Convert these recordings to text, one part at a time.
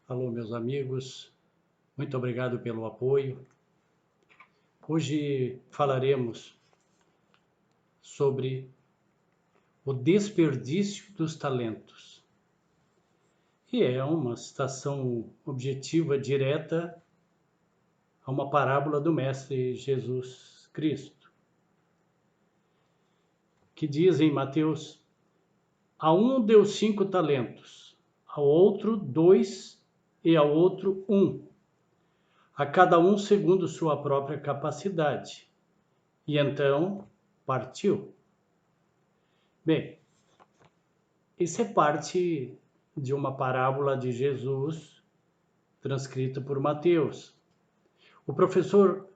Alô, meus amigos, muito obrigado pelo apoio. Hoje falaremos sobre o desperdício dos talentos. E é uma citação objetiva direta a uma parábola do Mestre Jesus Cristo, que diz em Mateus: a um deu 5 talentos, ao outro 2 e ao outro 1, a cada um segundo sua própria capacidade. E então partiu. Bem, isso é parte de uma parábola de Jesus transcrita por Mateus. O professor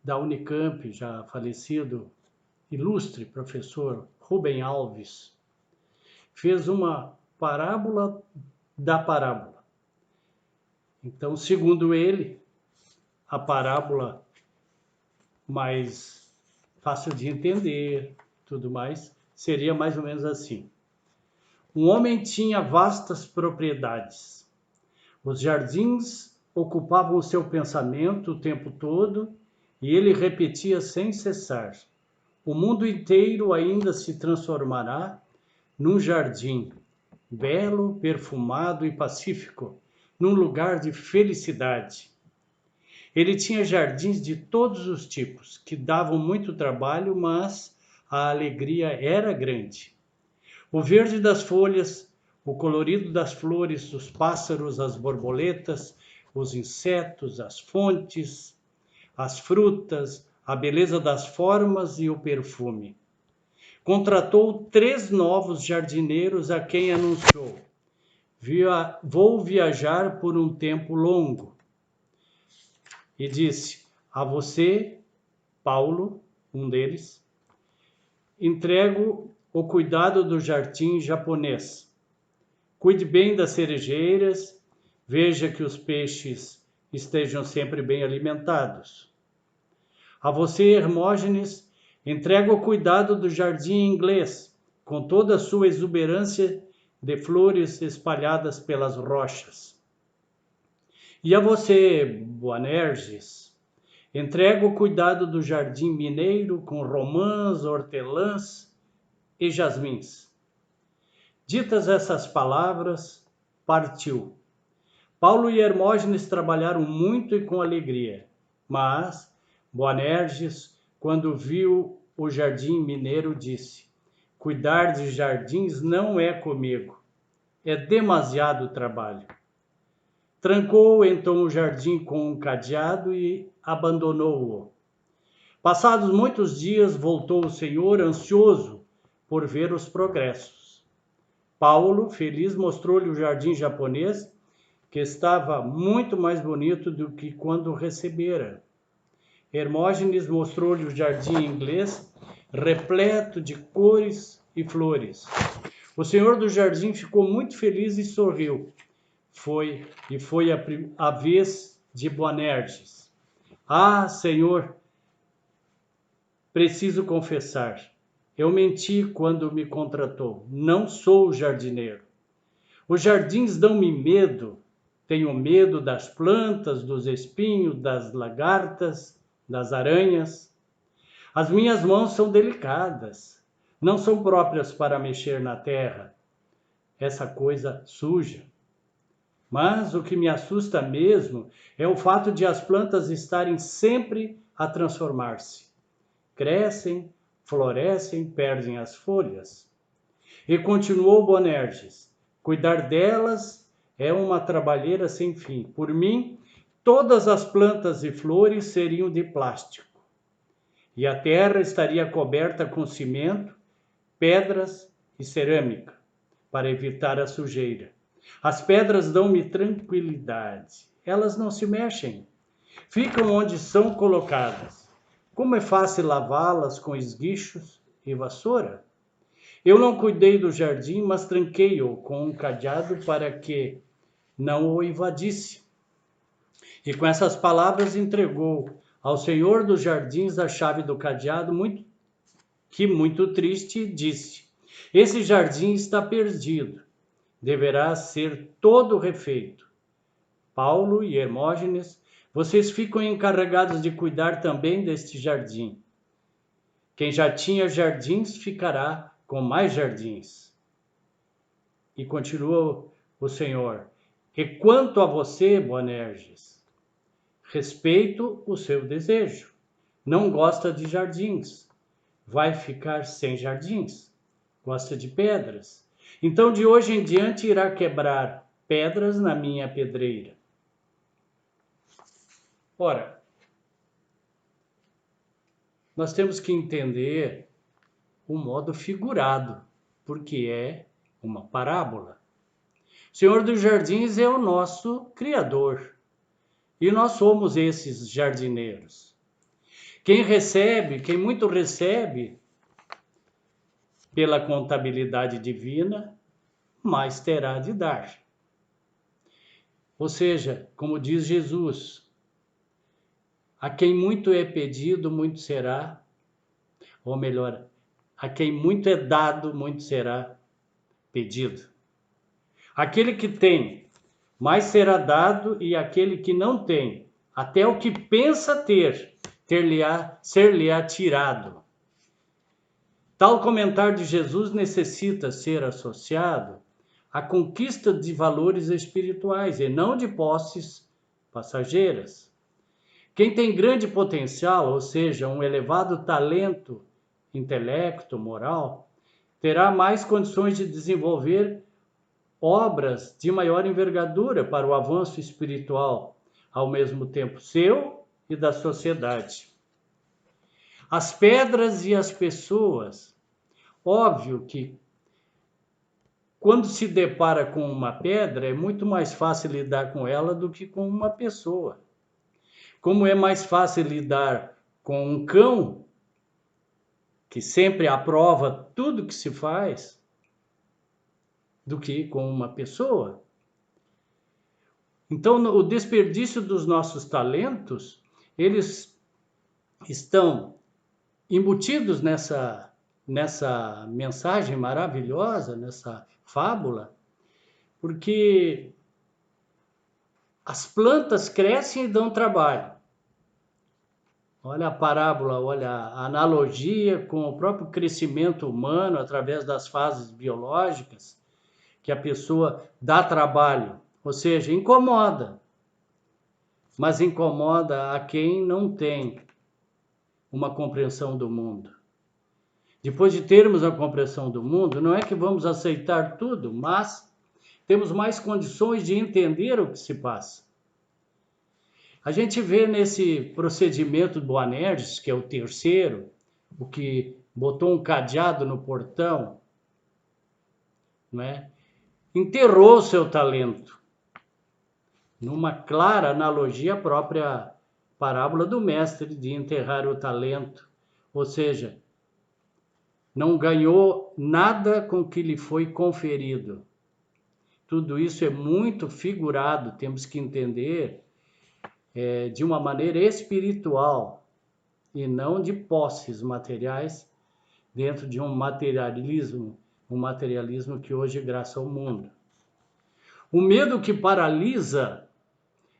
da Unicamp, já falecido, ilustre professor Rubem Alves, fez uma parábola da parábola. Então, segundo ele, a parábola mais fácil de entender, tudo mais, seria mais ou menos assim. Um homem tinha vastas propriedades. Os jardins ocupavam o seu pensamento o tempo todo e ele repetia sem cessar: o mundo inteiro ainda se transformará num jardim, belo, perfumado e pacífico, num lugar de felicidade. Ele tinha jardins de todos os tipos, que davam muito trabalho, mas a alegria era grande. O verde das folhas, o colorido das flores, os pássaros, as borboletas, os insetos, as fontes, as frutas, a beleza das formas e o perfume. Contratou 3 novos jardineiros a quem anunciou: vou viajar por um tempo longo. E disse: a você, Paulo, um deles, entrego o cuidado do jardim japonês. Cuide bem das cerejeiras, veja que os peixes estejam sempre bem alimentados. A você, Hermógenes, entrego o cuidado do jardim inglês, com toda a sua exuberância de flores espalhadas pelas rochas. E a você, Boanerges, entrego o cuidado do jardim mineiro, com romãs, hortelãs e jasmins. Ditas essas palavras, partiu. Paulo e Hermógenes trabalharam muito e com alegria, mas Boanerges, quando viu o jardim mineiro, disse: cuidar de jardins não é comigo, é demasiado trabalho. Trancou então o jardim com um cadeado e abandonou-o. Passados muitos dias, voltou o Senhor, ansioso por ver os progressos. Paulo, feliz, mostrou-lhe o jardim japonês, que estava muito mais bonito do que quando o recebera. Hermógenes mostrou-lhe o jardim inglês, repleto de cores e flores. O senhor do jardim ficou muito feliz e sorriu. Foi a vez de Boanerges. Ah, Senhor, preciso confessar, eu menti quando me contratou. Não sou jardineiro. Os jardins dão-me medo. Tenho medo das plantas, dos espinhos, das lagartas, das aranhas. As minhas mãos são delicadas, não são próprias para mexer na terra, essa coisa suja. Mas o que me assusta mesmo é o fato de as plantas estarem sempre a transformar-se. Crescem, florescem, perdem as folhas. E continuou Boanerges: cuidar delas é uma trabalheira sem fim. Por mim, todas as plantas e flores seriam de plástico, e a terra estaria coberta com cimento, pedras e cerâmica, para evitar a sujeira. As pedras dão-me tranquilidade. Elas não se mexem. Ficam onde são colocadas. Como é fácil lavá-las com esguichos e vassoura. Eu não cuidei do jardim, mas tranquei-o com um cadeado para que não o invadisse. E com essas palavras entregou ao senhor dos jardins a chave do cadeado, muito triste, disse: esse jardim está perdido. deverá ser todo refeito. Paulo e Hermógenes, vocês ficam encarregados de cuidar também deste jardim. Quem já tinha jardins ficará com mais jardins. E continua o Senhor: e quanto a você, Boanerges, respeito o seu desejo. Não gosta de jardins, vai ficar sem jardins. Gosta de pedras. Então, de hoje em diante, irá quebrar pedras na minha pedreira. Ora, nós temos que entender o modo figurado, porque é uma parábola. O Senhor dos Jardins é o nosso Criador, e nós somos esses jardineiros. Quem muito recebe pela contabilidade divina, mais terá de dar. Ou seja, como diz Jesus, a quem muito é pedido, muito será, ou melhor, a quem muito é dado, muito será pedido. Aquele que tem, mais será dado, e aquele que não tem, até o que pensa ter, ser-lhe-á tirado. Tal comentário de Jesus necessita ser associado à conquista de valores espirituais e não de posses passageiras. Quem tem grande potencial, ou seja, um elevado talento, intelecto, moral, terá mais condições de desenvolver obras de maior envergadura para o avanço espiritual, ao mesmo tempo seu e da sociedade. As pedras e as pessoas, óbvio que quando se depara com uma pedra, é muito mais fácil lidar com ela do que com uma pessoa. Como é mais fácil lidar com um cão, que sempre aprova tudo que se faz, do que com uma pessoa. Então, o desperdício dos nossos talentos, eles estão embutidos nessa mensagem maravilhosa, nessa fábula, porque as plantas crescem e dão trabalho. Olha a parábola, olha a analogia com o próprio crescimento humano através das fases biológicas, que a pessoa dá trabalho, ou seja, incomoda. Mas incomoda a quem não tem uma compreensão do mundo. Depois de termos a compreensão do mundo, não é que vamos aceitar tudo, mas temos mais condições de entender o que se passa. A gente vê nesse procedimento do Boanerges, que é o terceiro, o que botou um cadeado no portão, não é? Enterrou seu talento. Numa clara analogia à própria parábola do mestre de enterrar o talento, ou seja, não ganhou nada com que lhe foi conferido. Tudo isso é muito figurado, temos que entender de uma maneira espiritual e não de posses materiais dentro de um materialismo que hoje graça ao mundo. O medo que paralisa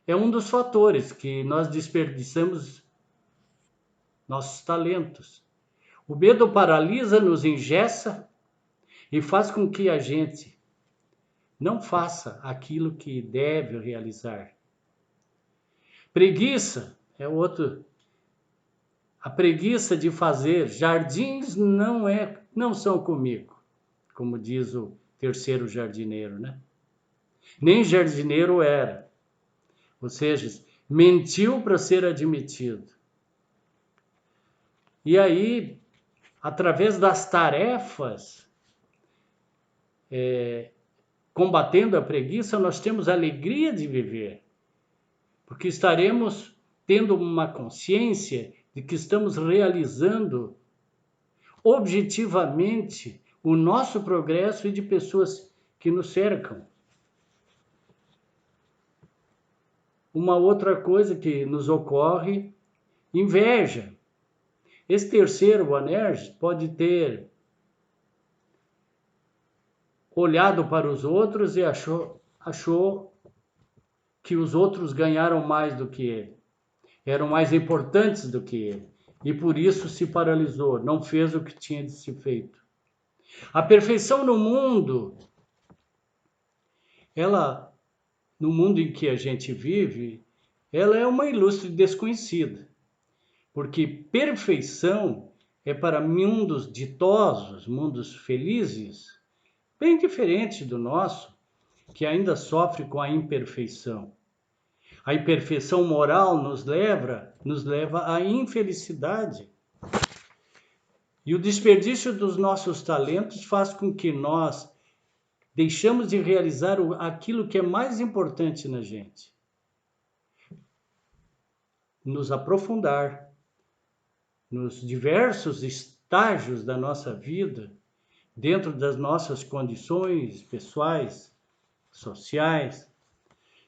é um dos fatores que nós desperdiçamos nossos talentos. O medo paralisa, nos engessa e faz com que a gente não faça aquilo que deve realizar. Preguiça é outro. A preguiça de fazer jardins não são comigo, como diz o terceiro jardineiro, né? Nem jardineiro era. Ou seja, mentiu para ser admitido. E aí, através das tarefas, combatendo a preguiça, nós temos a alegria de viver. Porque estaremos tendo uma consciência de que estamos realizando objetivamente o nosso progresso e de pessoas que nos cercam. Uma outra coisa que nos ocorre, inveja. Esse terceiro Boanerges pode ter olhado para os outros e achou que os outros ganharam mais do que ele, eram mais importantes do que ele, e por isso se paralisou, não fez o que tinha de ser feito. A perfeição no mundo, no mundo em que a gente vive, ela é uma ilustre desconhecida, porque perfeição é para mundos ditosos, mundos felizes, bem diferente do nosso, que ainda sofre com a imperfeição. A imperfeição moral nos leva à infelicidade. E o desperdício dos nossos talentos faz com que nós deixamos de realizar aquilo que é mais importante na gente. Nos aprofundar nos diversos estágios da nossa vida, dentro das nossas condições pessoais, sociais,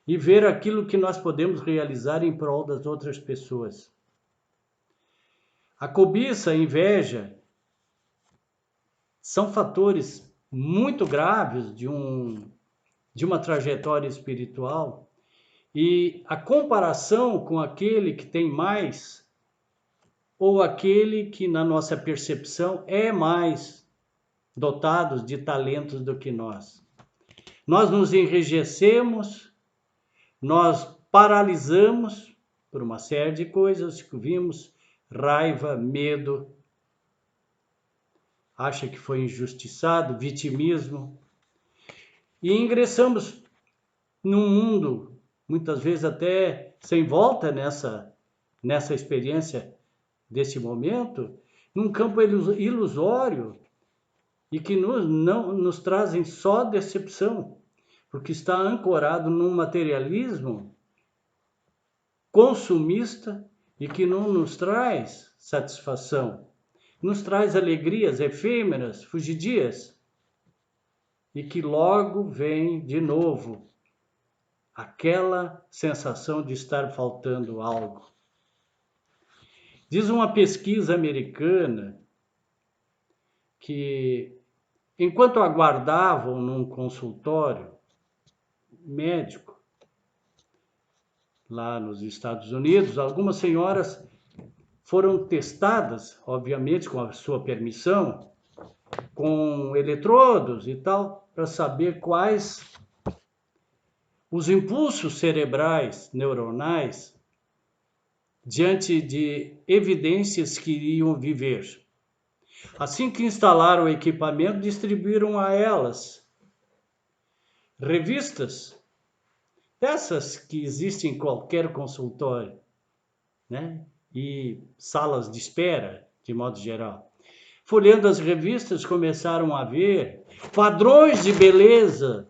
e ver aquilo que nós podemos realizar em prol das outras pessoas. A cobiça, a inveja, são fatores muito graves de uma trajetória espiritual, e a comparação com aquele que tem mais, ou aquele que na nossa percepção é mais dotado de talentos do que nós. Nós nos enrijecemos, nós paralisamos por uma série de coisas que vimos, raiva, medo, acha que foi injustiçado, vitimismo, e ingressamos num mundo, muitas vezes até sem volta nessa experiência desse momento, num campo ilusório e que não nos trazem só decepção, porque está ancorado num materialismo consumista e que não nos traz satisfação, nos traz alegrias efêmeras, fugidias, e que logo vem de novo aquela sensação de estar faltando algo. Diz uma pesquisa americana que, enquanto aguardavam num consultório médico, lá nos Estados Unidos, algumas senhoras foram testadas, obviamente com a sua permissão, com eletrodos e tal, para saber quais os impulsos cerebrais, neuronais, diante de evidências que iriam viver. Assim que instalaram o equipamento, distribuíram a elas revistas, dessas que existem em qualquer consultório, né? E salas de espera, de modo geral. Folheando as revistas, começaram a ver padrões de beleza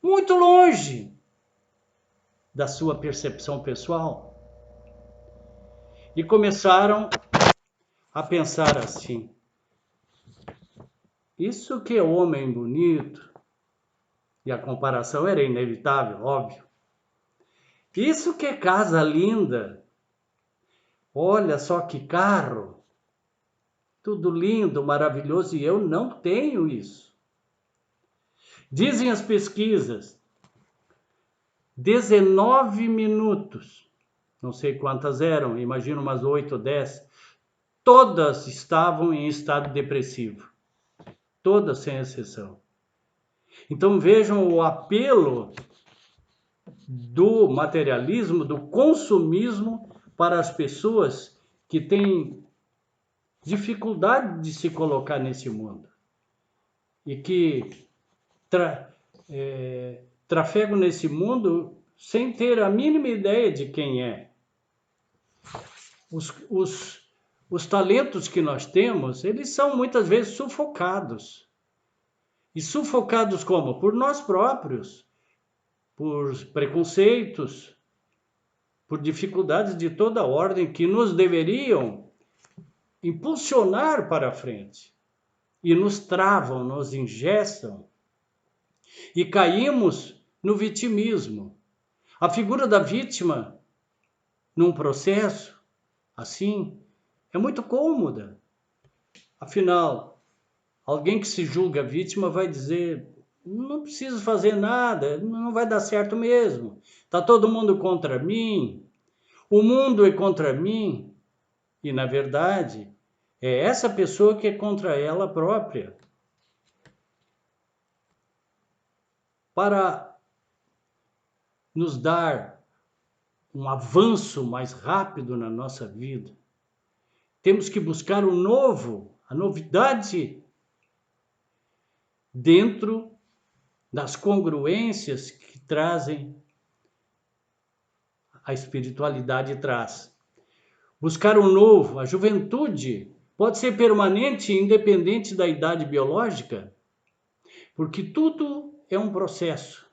muito longe da sua percepção pessoal. E começaram a pensar assim: isso que é homem bonito, e a comparação era inevitável, óbvio. Isso que é casa linda, olha só que carro, tudo lindo, maravilhoso, e eu não tenho isso. Dizem as pesquisas, 19 minutos, não sei quantas eram, imagino umas 8 ou 10, todas estavam em estado depressivo, todas sem exceção. Então vejam o apelo do materialismo, do consumismo para as pessoas que têm dificuldade de se colocar nesse mundo e que trafegam nesse mundo sem ter a mínima ideia de quem é. Os talentos que nós temos, eles são muitas vezes sufocados. E sufocados como? Por nós próprios, por preconceitos, por dificuldades de toda ordem que nos deveriam impulsionar para a frente. E nos travam, nos engessam. E caímos no vitimismo. A figura da vítima, num processo assim, é muito cômoda. Afinal, alguém que se julga vítima vai dizer: não preciso fazer nada, não vai dar certo mesmo. Está todo mundo contra mim, o mundo é contra mim. E, na verdade, é essa pessoa que é contra ela própria. Para nos dar um avanço mais rápido na nossa vida, temos que buscar o novo, a novidade, dentro das congruências que trazem a espiritualidade traz. Buscar o novo, a juventude pode ser permanente e independente da idade biológica, porque tudo é um processo.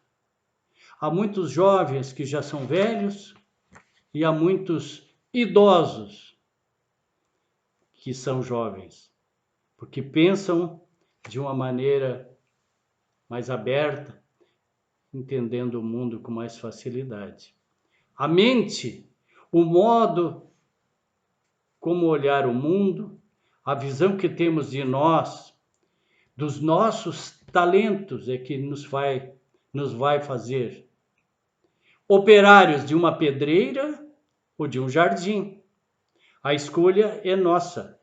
Há muitos jovens que já são velhos e há muitos idosos que são jovens, porque pensam de uma maneira mais aberta, entendendo o mundo com mais facilidade. A mente, o modo como olhar o mundo, a visão que temos de nós, dos nossos talentos é que nos vai fazer operários de uma pedreira ou de um jardim. A escolha é nossa.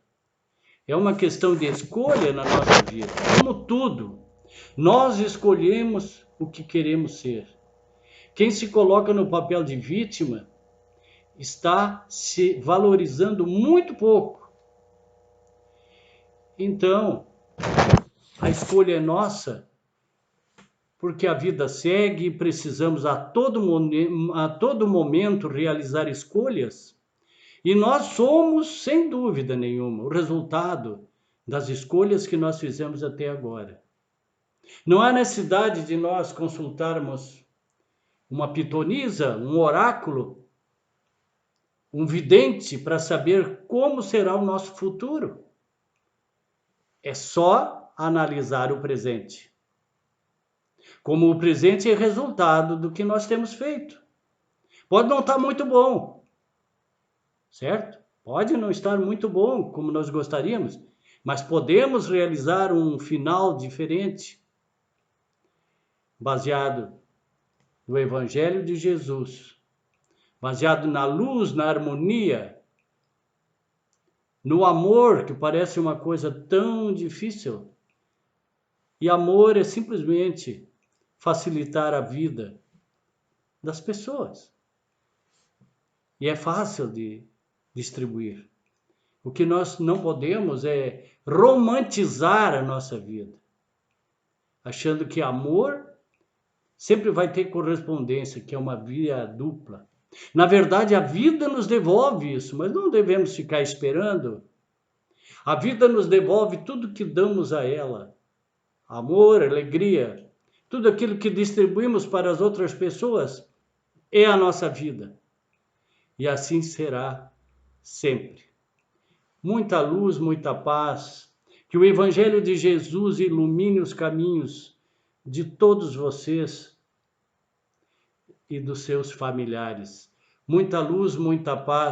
É uma questão de escolha na nossa vida. Como tudo, nós escolhemos o que queremos ser. Quem se coloca no papel de vítima está se valorizando muito pouco. Então, a escolha é nossa, porque a vida segue e precisamos a todo momento realizar escolhas. E nós somos, sem dúvida nenhuma, o resultado das escolhas que nós fizemos até agora. Não há necessidade de nós consultarmos uma pitonisa, um oráculo, um vidente para saber como será o nosso futuro. É só analisar o presente. Como o presente é resultado do que nós temos feito. Pode não estar muito bom, certo? Pode não estar muito bom como nós gostaríamos, mas podemos realizar um final diferente, baseado no Evangelho de Jesus, baseado na luz, na harmonia, no amor, que parece uma coisa tão difícil. E amor é simplesmente facilitar a vida das pessoas. E é fácil de distribuir. O que nós não podemos é romantizar a nossa vida, achando que amor sempre vai ter correspondência, que é uma via dupla. Na verdade, a vida nos devolve isso, mas não devemos ficar esperando. A vida nos devolve tudo que damos a ela. Amor, alegria, tudo aquilo que distribuímos para as outras pessoas é a nossa vida. E assim será sempre. Muita luz, muita paz. Que o Evangelho de Jesus ilumine os caminhos de todos vocês e dos seus familiares. Muita luz, muita paz.